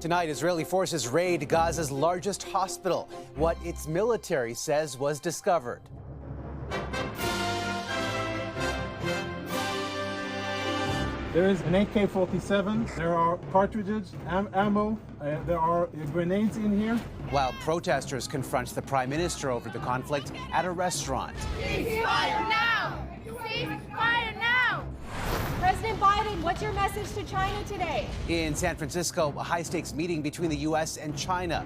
Tonight, Israeli forces raid Gaza's largest hospital. What its military says was discovered. There is an AK-47, there are cartridges, ammo, there are grenades in here. While protesters confront the prime minister over the conflict at a restaurant. Ceasefire now! Ceasefire now! President Biden, what's your message to China today? In San Francisco, a high-stakes meeting between the U.S. and China.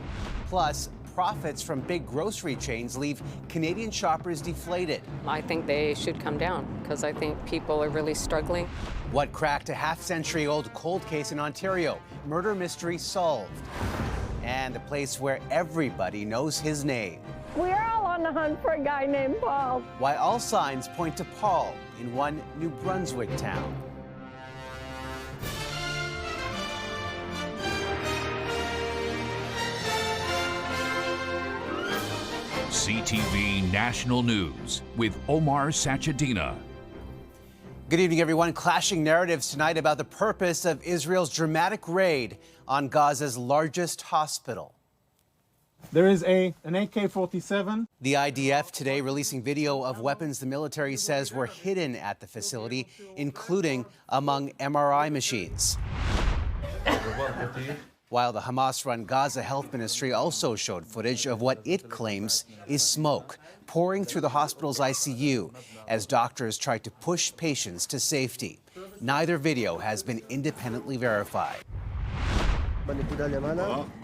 Plus, profits from big grocery chains leave Canadian shoppers deflated. I think they should come down because I think people are really struggling. What cracked a half-century-old cold case in Ontario? Murder mystery solved. And a place where everybody knows his name. We're all on the hunt for a guy named Paul. Why all signs point to Paul in one New Brunswick town. CTV National News with Omar Sachedina. Good evening, everyone. Clashing narratives tonight about the purpose of Israel's dramatic raid on Gaza's largest hospital. There is an AK-47. The IDF today releasing video of weapons the military says were hidden at the facility, including among MRI machines. While the Hamas-run Gaza Health Ministry also showed footage of what it claims is smoke pouring through the hospital's ICU as doctors try to push patients to safety. Neither video has been independently verified.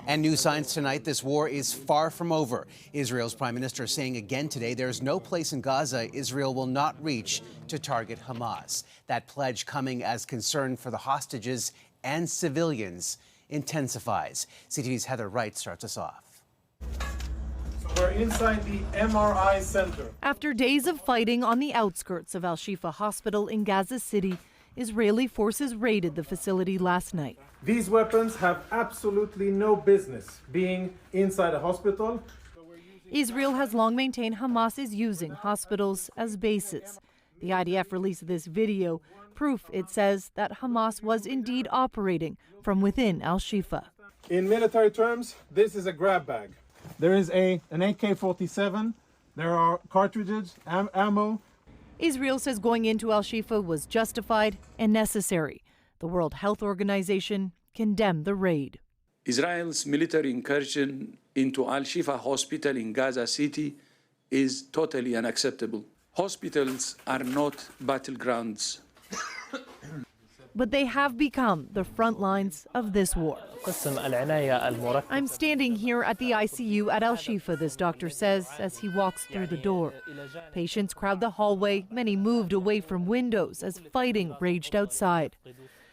And new signs tonight, this war is far from over. Israel's prime minister saying again today there's no place in Gaza Israel will not reach to target Hamas. That pledge coming as concern for the hostages and civilians intensifies. CTV's Heather Wright starts us off. We're inside the MRI center. After days of fighting on the outskirts of Al-Shifa Hospital in Gaza City, Israeli forces raided the facility last night. These weapons have absolutely no business being inside a hospital. Israel has long maintained Hamas is using hospitals as bases. The IDF released this video, proof, it says, that Hamas was indeed operating from within Al-Shifa. In military terms, this is a grab bag. There is an AK-47, there are cartridges, ammo. Israel says going into Al-Shifa was justified and necessary. The World Health Organization condemned the raid. Israel's military incursion into Al-Shifa hospital in Gaza City is totally unacceptable. Hospitals are not battlegrounds. But they have become the front lines of this war. I'm standing here at the ICU at Al-Shifa, this doctor says, as he walks through the door. Patients crowd the hallway, many moved away from windows as fighting raged outside.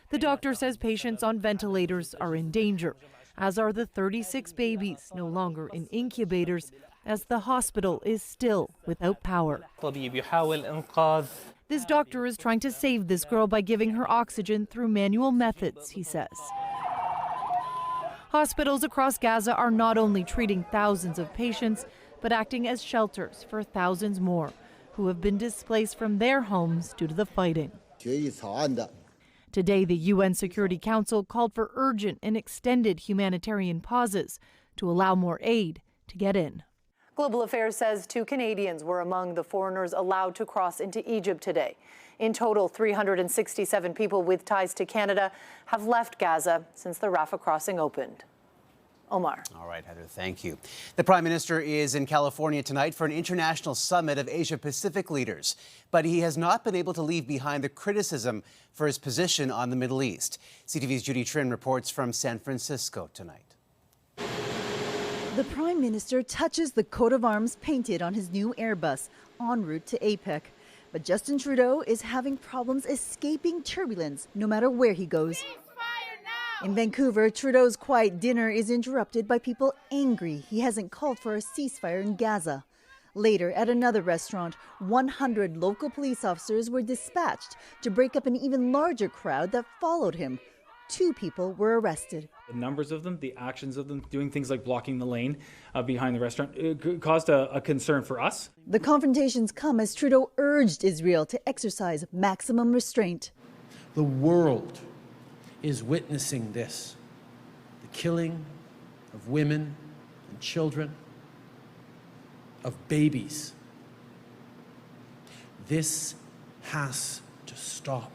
The doctor says patients on ventilators are in danger, as are the 36 babies no longer in incubators, as the hospital is still without power. This doctor is trying to save this girl by giving her oxygen through manual methods, he says. Hospitals across Gaza are not only treating thousands of patients, but acting as shelters for thousands more who have been displaced from their homes due to the fighting. Today, the UN Security Council called for urgent and extended humanitarian pauses to allow more aid to get in. Global Affairs says 2 Canadians were among the foreigners allowed to cross into Egypt today. In total, 367 people with ties to Canada have left Gaza since the Rafah crossing opened. Omar. All right, Heather, thank you. The Prime Minister is in California tonight for an international summit of Asia-Pacific leaders, but he has not been able to leave behind the criticism for his position on the Middle East. CTV's Judy Trin reports from San Francisco tonight. The Prime Minister touches the coat of arms painted on his new Airbus en route to APEC. But Justin Trudeau is having problems escaping turbulence no matter where he goes. In Vancouver, Trudeau's quiet dinner is interrupted by people angry he hasn't called for a ceasefire in Gaza. Later, at another restaurant, 100 local police officers were dispatched to break up an even larger crowd that followed him. 2 people were arrested. The numbers of them, the actions of them, doing things like blocking the lane behind the restaurant, it caused a concern for us. The confrontations come as Trudeau urged Israel to exercise maximum restraint. The world is witnessing this. The killing of women and children, of babies. This has to stop.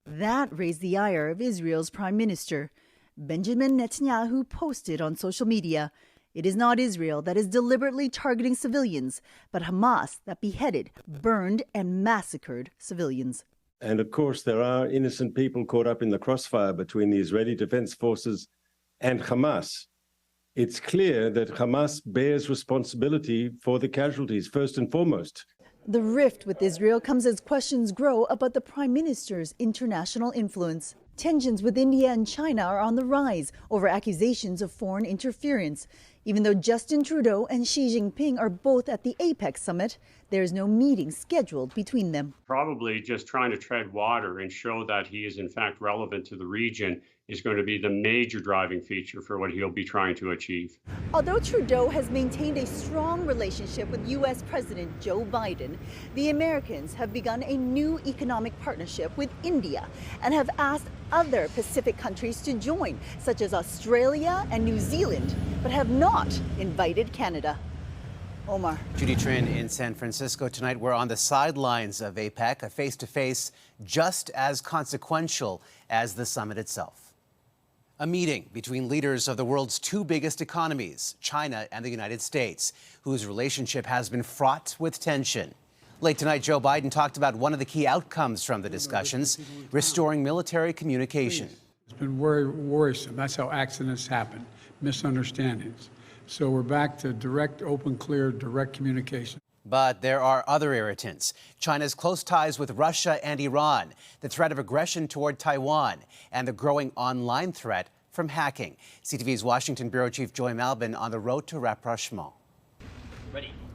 That raised the ire of Israel's prime minister. Benjamin Netanyahu posted on social media, "It is not Israel that is deliberately targeting civilians, but Hamas that beheaded, burned, and massacred civilians." And of course, there are innocent people caught up in the crossfire between the Israeli Defense Forces and Hamas. It's clear that Hamas bears responsibility for the casualties, first and foremost. The rift with Israel comes as questions grow about the prime minister's international influence. Tensions with India and China are on the rise over accusations of foreign interference. Even though Justin Trudeau and Xi Jinping are both at the APEC summit, there is no meeting scheduled between them. Probably just trying to tread water and show that he is in fact relevant to the region is going to be the major driving feature for what he'll be trying to achieve. Although Trudeau has maintained a strong relationship with U.S. President Joe Biden, the Americans have begun a new economic partnership with India and have asked other Pacific countries to join, such as Australia and New Zealand, but have not invited Canada. Omar. Judy Trin in San Francisco tonight. We're on the sidelines of APEC, a face-to-face just as consequential as the summit itself. A meeting between leaders of the world's two biggest economies, China and the United States, whose relationship has been fraught with tension. Late tonight, Joe Biden talked about one of the key outcomes from the discussions, restoring military communication. It's been very worrisome. That's how accidents happen, misunderstandings. So we're back to direct, open, clear, direct communication. But there are other irritants. China's close ties with Russia and Iran, the threat of aggression toward Taiwan, and the growing online threat from hacking. CTV's Washington Bureau Chief Joy Malbin on the road to rapprochement.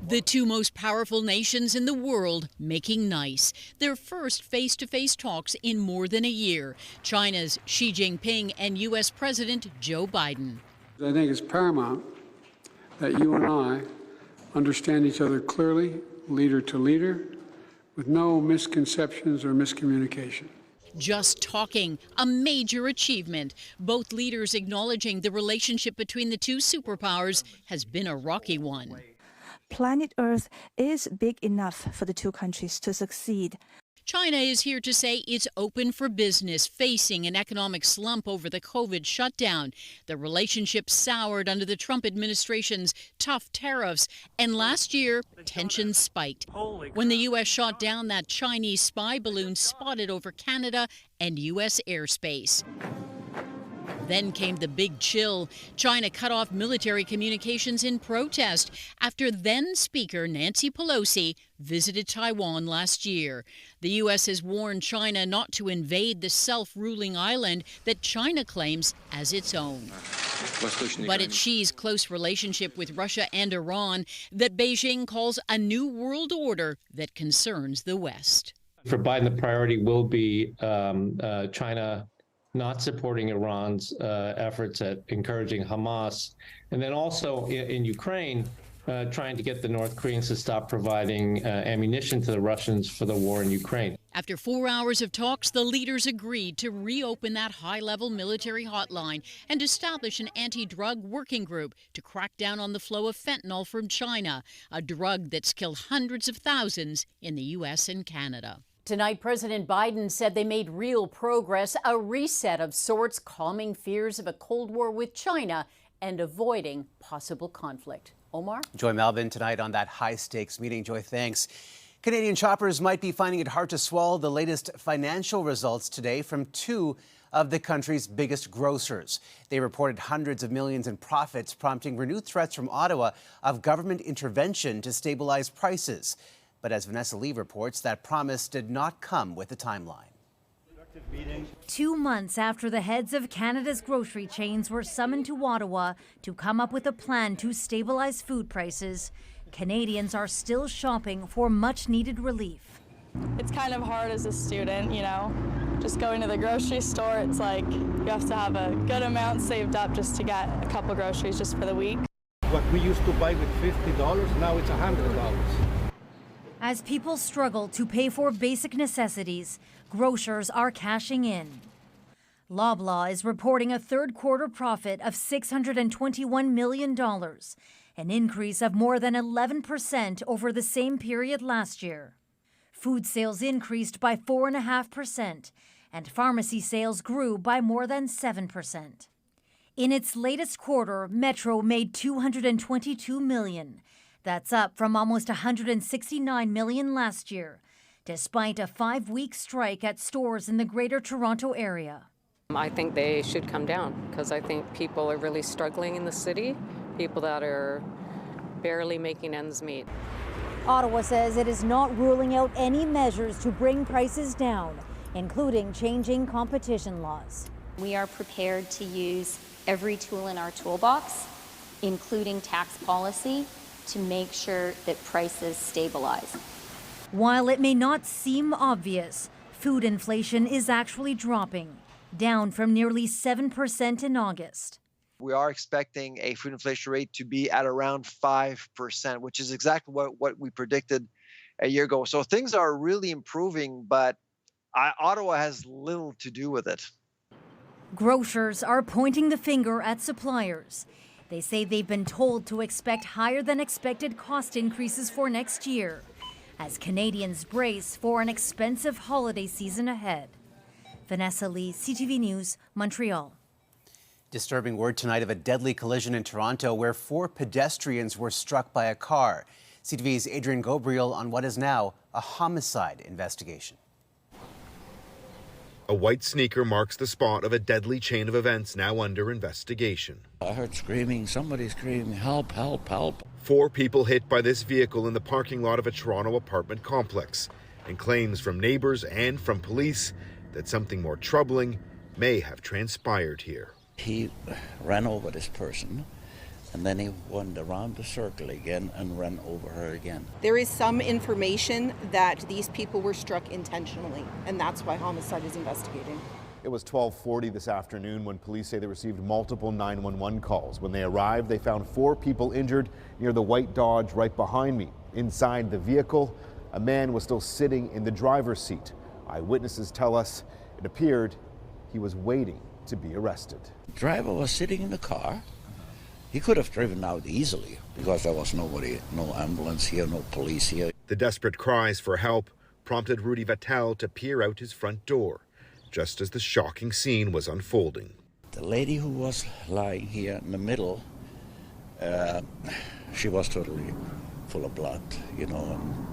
The two most powerful nations in the world making nice. Their first face-to-face talks in more than a year. China's Xi Jinping and U.S. President Joe Biden. I think it's paramount that you and I understand each other clearly, leader to leader, with no misconceptions or miscommunication. Just talking, a major achievement. Both leaders acknowledging the relationship between the two superpowers has been a rocky one. Planet Earth is big enough for the two countries to succeed. China is here to say it's open for business, facing an economic slump over the COVID shutdown. The relationship soured under the Trump administration's tough tariffs, and last year, tensions spiked when the U.S. shot down that Chinese spy balloon spotted over Canada and U.S. airspace. Then came the big chill. China cut off military communications in protest after then Speaker Nancy Pelosi visited Taiwan last year. The U.S. has warned China not to invade the self-ruling island that China claims as its own. But it's Xi's close relationship with Russia and Iran that Beijing calls a new world order that concerns the West. For Biden, the priority will be China not supporting Iran's efforts at encouraging Hamas, and then also in Ukraine, trying to get the North Koreans to stop providing ammunition to the Russians for the war in Ukraine. After 4 hours of talks, the leaders agreed to reopen that high-level military hotline and establish an anti-drug working group to crack down on the flow of fentanyl from China, a drug that's killed hundreds of thousands in the U.S. and Canada. Tonight, President Biden said they made real progress, a reset of sorts, calming fears of a Cold War with China and avoiding possible conflict. Omar? Joy Malbin tonight on that high-stakes meeting. Joy, thanks. Canadian shoppers might be finding it hard to swallow the latest financial results today from two of the country's biggest grocers. They reported hundreds of millions in profits, prompting renewed threats from Ottawa of government intervention to stabilize prices. But as Vanessa Lee reports, that promise did not come with a timeline. 2 months after the heads of Canada's grocery chains were summoned to Ottawa to come up with a plan to stabilize food prices, Canadians are still shopping for much-needed relief. It's kind of hard as a student, you know, just going to the grocery store. It's like you have to have a good amount saved up just to get a couple groceries just for the week. What we used to buy with $50, now it's $100. As people struggle to pay for basic necessities, grocers are cashing in. Loblaw is reporting a third quarter profit of $621 million, an increase of more than 11% over the same period last year. Food sales increased by 4.5%, and pharmacy sales grew by more than 7%. In its latest quarter, Metro made $222 million. That's up from almost $169 million last year, despite a 5-week strike at stores in the Greater Toronto area. I think they should come down because I think people are really struggling in the city, people that are barely making ends meet. Ottawa says it is not ruling out any measures to bring prices down, including changing competition laws. We are prepared to use every tool in our toolbox, including tax policy, to make sure that prices stabilize. While it may not seem obvious, food inflation is actually dropping, down from nearly 7% in August. We are expecting a food inflation rate to be at around 5%, which is exactly what we predicted a year ago. So things are really improving, but Ottawa has little to do with it. Grocers are pointing the finger at suppliers. They say they've been told to expect higher than expected cost increases for next year, as Canadians brace for an expensive holiday season ahead. Vanessa Lee, CTV News, Montreal. Disturbing word tonight of a deadly collision in Toronto where 4 pedestrians were struck by a car. CTV's Adrian Gabriel on what is now a homicide investigation. A white sneaker marks the spot of a deadly chain of events now under investigation. I heard screaming, somebody screaming, help, help, help. 4 people hit by this vehicle in the parking lot of a Toronto apartment complex, and claims from neighbors and from police that something more troubling may have transpired here. He ran over this person, and then he went around the circle again and ran over her again. There is some information that these people were struck intentionally, and that's why homicide is investigating. It was 12:40 this afternoon when police say they received multiple 911 calls. When they arrived, they found 4 people injured near the white Dodge right behind me. Inside the vehicle, a man was still sitting in the driver's seat. Eyewitnesses tell us it appeared he was waiting to be arrested. The driver was sitting in the car. He could have driven out easily because there was nobody, no ambulance here, no police here. The desperate cries for help prompted Rudy Vattel to peer out his front door, just as the shocking scene was unfolding. The lady who was lying here in the middle, she was totally full of blood, and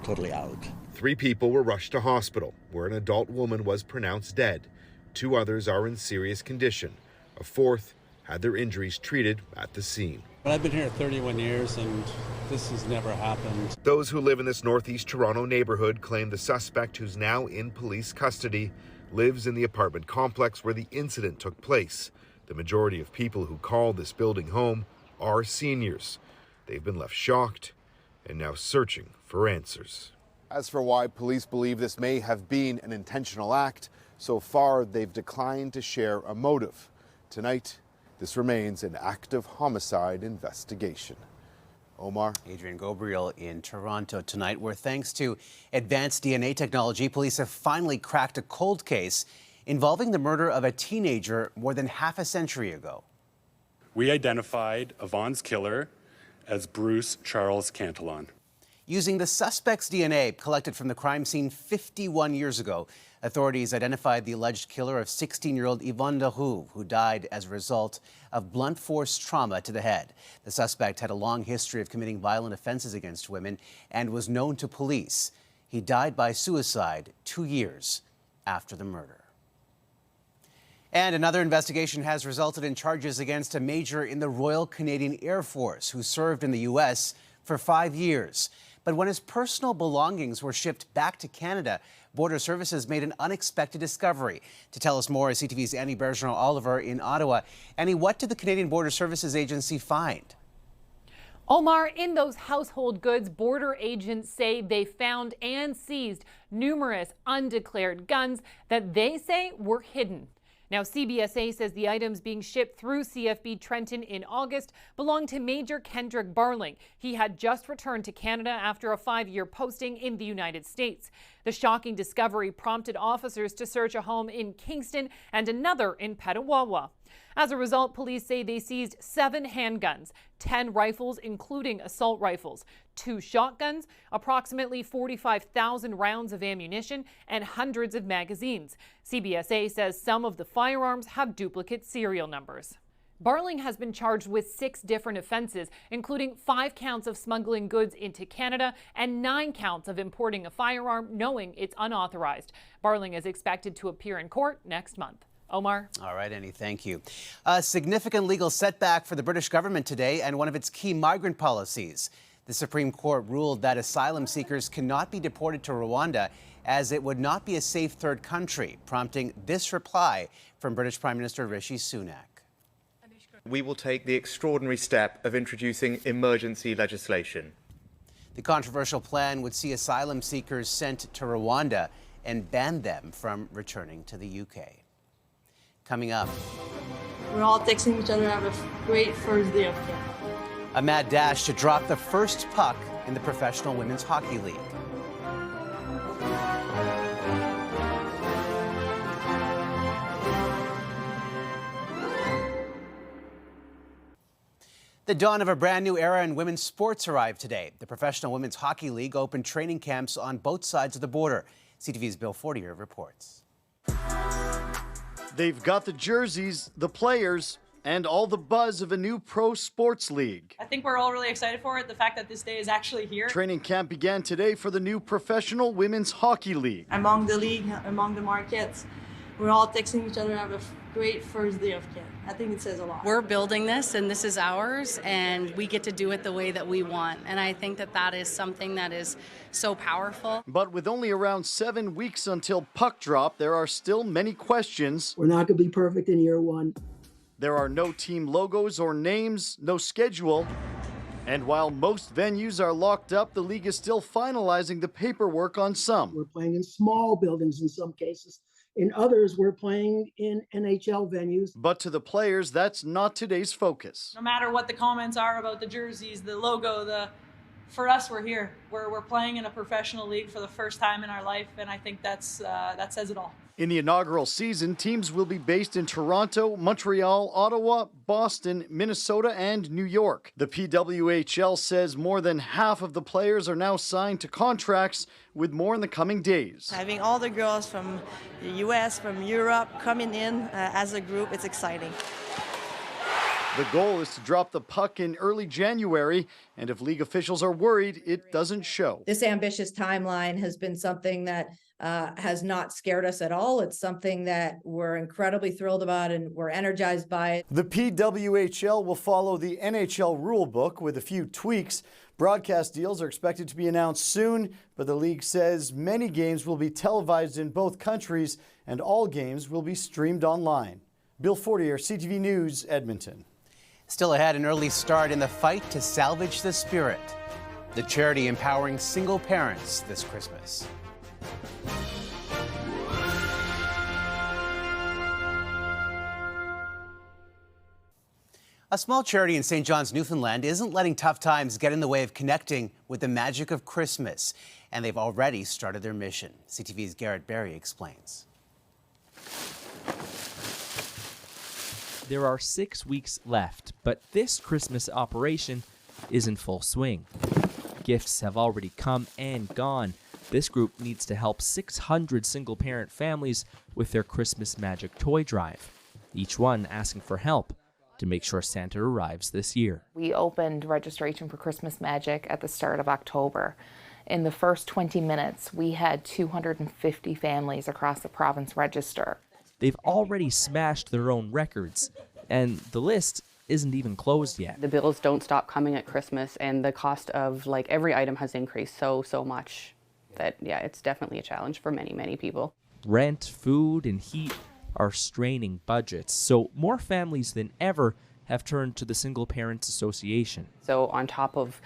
totally out. 3 people were rushed to hospital, where an adult woman was pronounced dead. 2 others are in serious condition. A 4th had their injuries treated at the scene. I've been here 31 years and this has never happened. Those who live in this northeast Toronto neighborhood claim the suspect, who's now in police custody, lives in the apartment complex where the incident took place. The majority of people who call this building home are seniors. They've been left shocked and now searching for answers. As for why police believe this may have been an intentional act, so far they've declined to share a motive. Tonight, this remains an active homicide investigation. Omar. Adrian Gabriel in Toronto tonight, where thanks to advanced DNA technology, police have finally cracked a cold case involving the murder of a teenager more than half a century ago. We identified Yvonne's killer as Bruce Charles Cantillon. Using the suspect's DNA collected from the crime scene 51 years ago, authorities identified the alleged killer of 16-year-old Yvonne Leroux, who died as a result of blunt force trauma to the head. The suspect had a long history of committing violent offenses against women and was known to police. He died by suicide 2 years after the murder. And another investigation has resulted in charges against a major in the Royal Canadian Air Force who served in the U.S. for 5 years. But when his personal belongings were shipped back to Canada, Border Services made an unexpected discovery. To tell us more is CTV's Annie Bergeron-Oliver in Ottawa. Annie, what did the Canadian Border Services Agency find? Omar, in those household goods, border agents say they found and seized numerous undeclared guns that they say were hidden. Now, CBSA says the items being shipped through CFB Trenton in August belong to Major Kendrick Barling. He had just returned to Canada after a 5-year posting in the United States. The shocking discovery prompted officers to search a home in Kingston and another in Petawawa. As a result, police say they seized 7 handguns, 10 rifles, including assault rifles, 2 shotguns, approximately 45,000 rounds of ammunition, and hundreds of magazines. CBSA says some of the firearms have duplicate serial numbers. Barling has been charged with 6 different offenses, including 5 counts of smuggling goods into Canada and 9 counts of importing a firearm knowing it's unauthorized. Barling is expected to appear in court next month. Omar. All right, Annie, thank you. A significant legal setback for the British government today and one of its key migrant policies. The Supreme Court ruled that asylum seekers cannot be deported to Rwanda as it would not be a safe third country, prompting this reply from British Prime Minister Rishi Sunak. We will take the extraordinary step of introducing emergency legislation. The controversial plan would see asylum seekers sent to Rwanda and ban them from returning to the UK. Coming up. We're all texting each other, have a great first day of camp. A mad dash to drop the first puck in the Professional Women's Hockey League. The dawn of a brand new era in women's sports arrived today. The Professional Women's Hockey League opened training camps on both sides of the border. CTV's Bill Fortier reports. They've got the jerseys, the players, and all the buzz of a new pro sports league. I think we're all really excited for it, the fact that this day is actually here. Training camp began today for the new Professional Women's Hockey League. Among the league, among the markets, we're all texting each other, have a great first day of camp. I think it says a lot. We're building this, and this is ours, and we get to do it the way that we want. And I think that that is something that is so powerful. But with only around 7 weeks until puck drop, there are still many questions. We're not going to be perfect in year one. There are no team logos or names, no schedule. And while most venues are locked up, the league is still finalizing the paperwork on some. We're playing in small buildings in some cases. In others, we're playing in NHL venues. But to the players, that's not today's focus. No matter what the comments are about the jerseys, the logo, for us, we're here. We're playing in a professional league for the first time in our life, and I think that says it all. In the inaugural season, teams will be based in Toronto, Montreal, Ottawa, Boston, Minnesota, and New York. The PWHL says more than half of the players are now signed to contracts, with more in the coming days. Having all the girls from the US, from Europe coming in as a group, it's exciting. The goal is to drop the puck in early January, and if league officials are worried, it doesn't show. This ambitious timeline has been something that has not scared us at all. It's something that we're incredibly thrilled about and we're energized by. The PWHL will follow the NHL rulebook with a few tweaks. Broadcast deals are expected to be announced soon, but the league says many games will be televised in both countries and all games will be streamed online. Bill Fortier, CTV News, Edmonton. Still ahead, an early start in the fight to salvage the spirit. The charity empowering single parents this Christmas. A small charity in St. John's, Newfoundland isn't letting tough times get in the way of connecting with the magic of Christmas. And they've already started their mission. CTV's Garrett Berry explains. There are 6 weeks left, but this Christmas operation is in full swing. Gifts have already come and gone. This group needs to help 600 single-parent families with their Christmas Magic toy drive, each one asking for help to make sure Santa arrives this year. We opened registration for Christmas Magic at the start of October. In the first 20 minutes, we had 250 families across the province register. They've already smashed their own records, and the list isn't even closed yet. The bills don't stop coming at Christmas, and the cost of every item has increased so much that, yeah, it's definitely a challenge for many people. Rent, food, and heat are straining budgets, so more families than ever have turned to the Single Parents Association. So on top of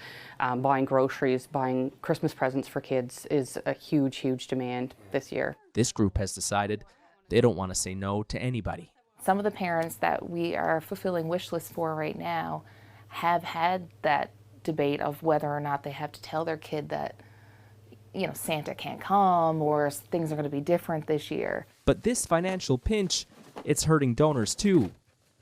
buying groceries, buying Christmas presents for kids is a huge demand this year. This group has decided they don't want to say no to anybody. Some of the parents that we are fulfilling wish lists for right now have had that debate of whether or not they have to tell their kid that, you know, Santa can't come or things are going to be different this year. But this financial pinch, it's hurting donors too.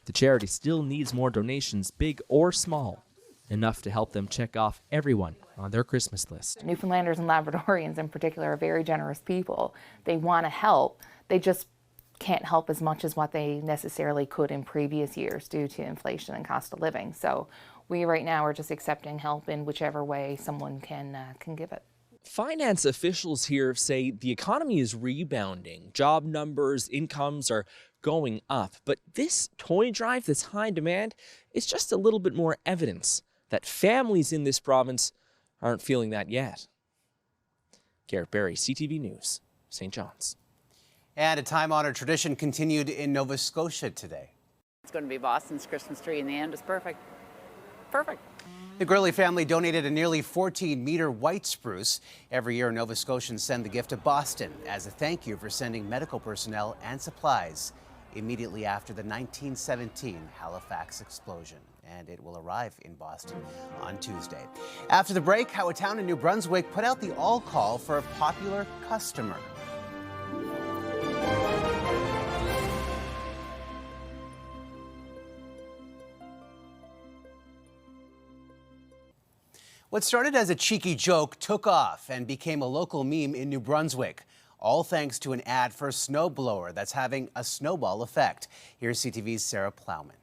The charity still needs more donations, big or small, enough to help them check off everyone on their Christmas list. Newfoundlanders and Labradorians in particular are very generous people. They want to help. They just can't help as much as what they necessarily could in previous years due to inflation and cost of living. So we right now are just accepting help in whichever way someone can give it. Finance officials here say the economy is rebounding. Job numbers, incomes are going up. But this toy drive that's high in demand is just a little bit more evidence that families in this province aren't feeling that yet. Garrett Berry, CTV News, St. John's. And a time-honored tradition continued in Nova Scotia today. It's going to be Boston's Christmas tree in the end. It's perfect. Perfect. The Gurley family donated a nearly 14-meter white spruce. Every year, Nova Scotians send the gift to Boston as a thank you for sending medical personnel and supplies immediately after the 1917 Halifax explosion. And it will arrive in Boston on Tuesday. After the break, how a town in New Brunswick put out the all-call for a popular customer. What started as a cheeky joke took off and became a local meme in New Brunswick, all thanks to an ad for a snowblower that's having a snowball effect. Here's CTV's Sarah Plowman.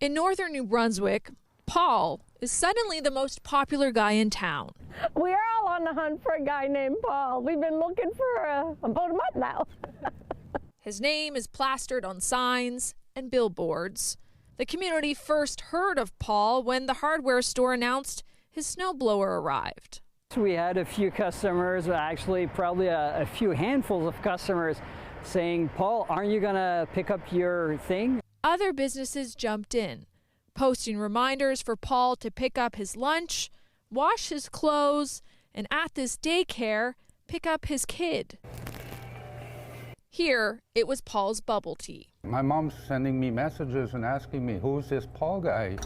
In northern New Brunswick, Paul is suddenly the most popular guy in town. We're all on the hunt for a guy named Paul. We've been looking for about a month now. His name is plastered on signs and billboards. The community first heard of Paul when the hardware store announced his snowblower arrived. We had a few customers, actually probably a few handfuls of customers saying, Paul, aren't you going to pick up your thing? Other businesses jumped in, posting reminders for Paul to pick up his lunch, wash his clothes, and at this daycare, pick up his kid. Here, it was Paul's bubble tea. My mom's sending me messages and asking me, who's this Paul guy?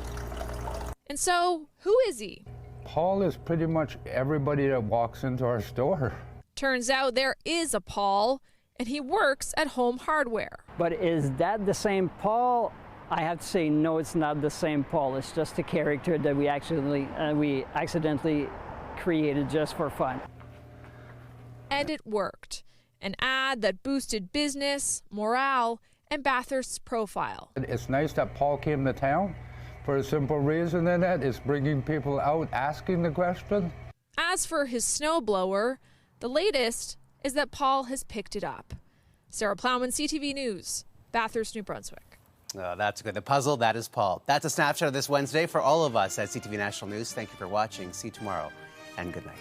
And so, who is he? Paul is pretty much everybody that walks into our store. Turns out there is a Paul, and he works at Home Hardware. But is that the same Paul? I have to say, no, it's not the same Paul. It's just a character that we accidentally created just for fun. And it worked. An ad that boosted business, morale, and Bathurst's profile. It's nice that Paul came to town for a simple reason, and that is bringing people out asking the question. As for his snowblower, the latest is that Paul has picked it up. Sarah Plowman, CTV News, Bathurst, New Brunswick. Oh, that's good. The puzzle, that is Paul. That's a snapshot of this Wednesday for all of us at CTV National News. Thank you for watching. See you tomorrow, and good night.